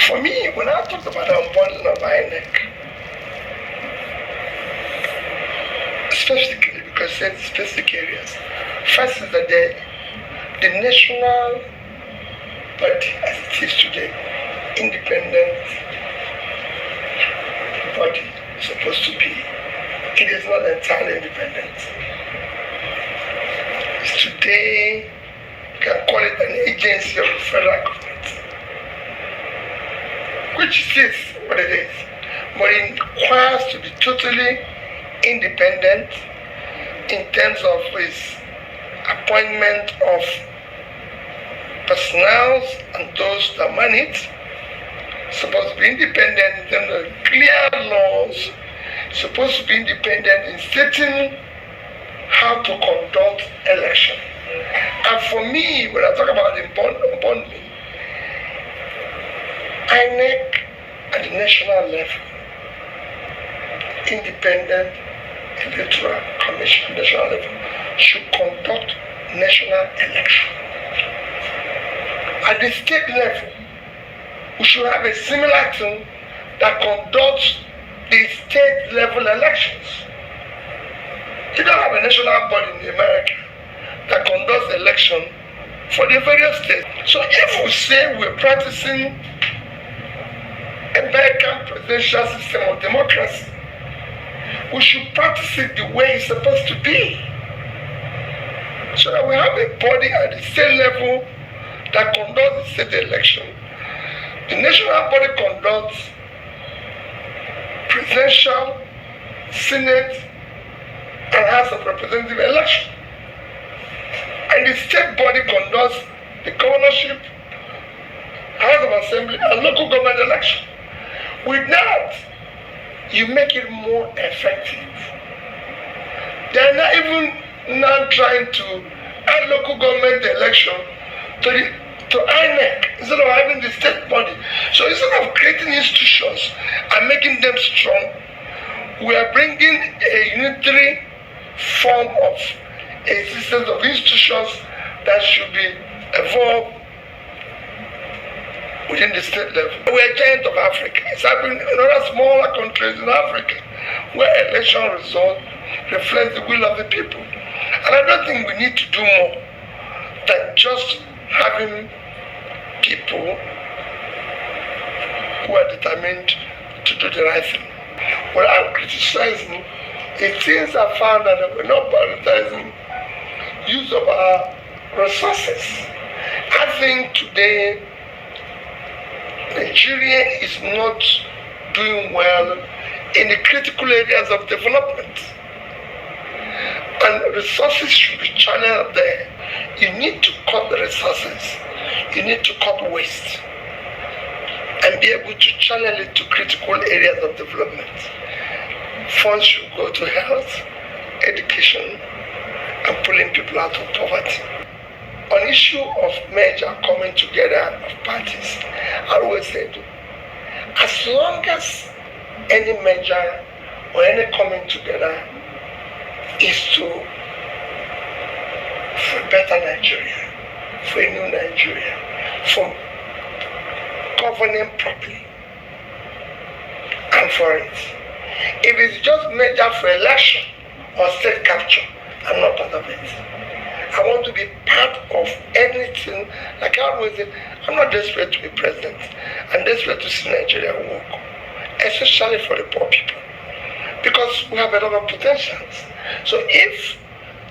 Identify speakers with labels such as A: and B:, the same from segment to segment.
A: For me, when I talked about the unbundling of INEC, specifically because it's specific areas, first is that the national body as it is today, independent body is supposed to be. It is not entirely independent. It's today, you can call it an agency of the federal government, which is what it is. But it requires to be totally independent in terms of its appointment of personnel and those that man it. Supposed to be independent in terms of clear laws, supposed to be independent in stating how to conduct election. And for me, when I talk about unbundling, INEC at the national level, independent Electoral Commission national level, should conduct national election. At the state level, we should have a similar thing that conducts the state level elections. You don't have a national body in America that conducts election for the various states. So if we say we're practicing American presidential system of democracy, we should practice it the way it's supposed to be. So that we have a body at the state level that conducts the state election. The national body conducts presidential, Senate, and House of Representatives election. And the state body conducts the governorship, House of Assembly, and local government election. With that, you make it more effective. They're not even now trying to add local government election to INEC instead of having the state body. So instead of creating institutions and making them strong, we are bringing a unitary form of a system of institutions that should be evolved within the state level. We are a giant of Africa. It's happening in other smaller countries in Africa where election results reflect the will of the people. And I don't think we need to do more than just having people who are determined to do the right thing. What I'm criticizing is things I found that we're not prioritizing use of our resources. I think today Nigeria is not doing well in the critical areas of development. And resources should be channeled there. You need to cut the resources. You need to cut waste and be able to channel it to critical areas of development. Funds should go to health, education, and pulling people out of poverty. On issue of merger, coming together of parties, I always said, as long as any merger or any coming together is for a better Nigeria, for a new Nigeria, for governing properly, and for it. If it's just merger for election or state capture, I'm not part of it. I want to be part of anything. Like I always say, I'm not desperate to be president. I'm desperate to see Nigeria work, especially for the poor people, because we have a lot of potentials. So if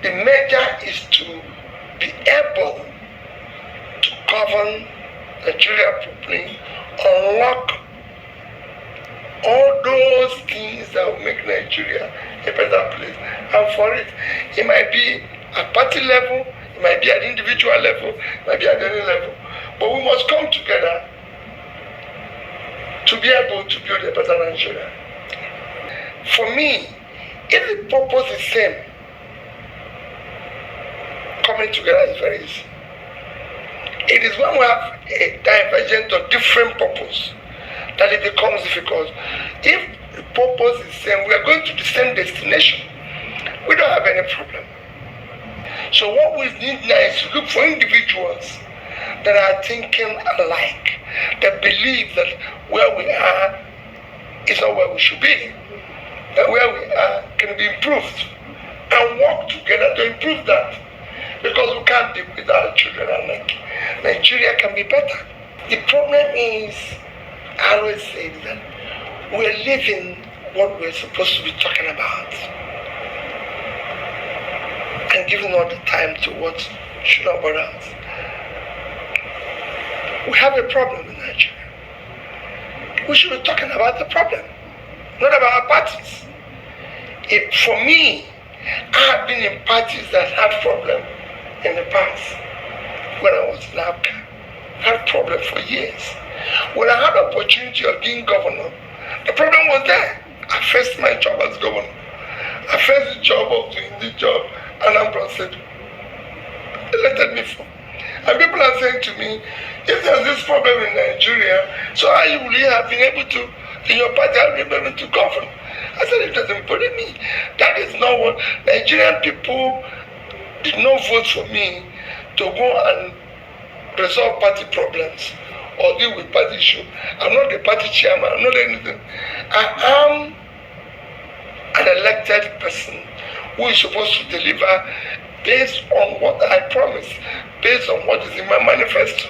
A: the measure is to be able to govern Nigeria properly, unlock all those things that will make Nigeria a better place, and for it, it might be at party level, it might be at individual level, it might be at any level. But we must come together to be able to build a better Nigeria. For me, if the purpose is same, coming together is very easy. It is when we have a divergent or different purpose that it becomes difficult. If the purpose is same, we are going to the same destination, we don't have any problem. So what we need now is to look for individuals that are thinking alike, that believe that where we are is not where we should be, that where we are can be improved, and work together to improve that. Because we can't live with our children, and Nigeria can be better. The problem is, I always say that we're living what we're supposed to be talking about, and giving all the time to what should not bother us. We have a problem in Nigeria. We should be talking about the problem, not about our parties. For me, I have been in parties that had problems in the past. When I was in Africa, I had problems for years. When I had the opportunity of being governor, the problem was there. I faced my job as governor. I faced the job of doing the job, and Anambra said, elected me for. And people are saying to me, if there's this problem in Nigeria, so how will you have been able to, in your party, have been able to govern? I said, it doesn't bother me. That is not what Nigerian people did not vote for me to go and resolve party problems or deal with party issues. I'm not the party chairman, I'm not anything. I am an elected person who is supposed to deliver based on what I promised, based on what is in my manifesto.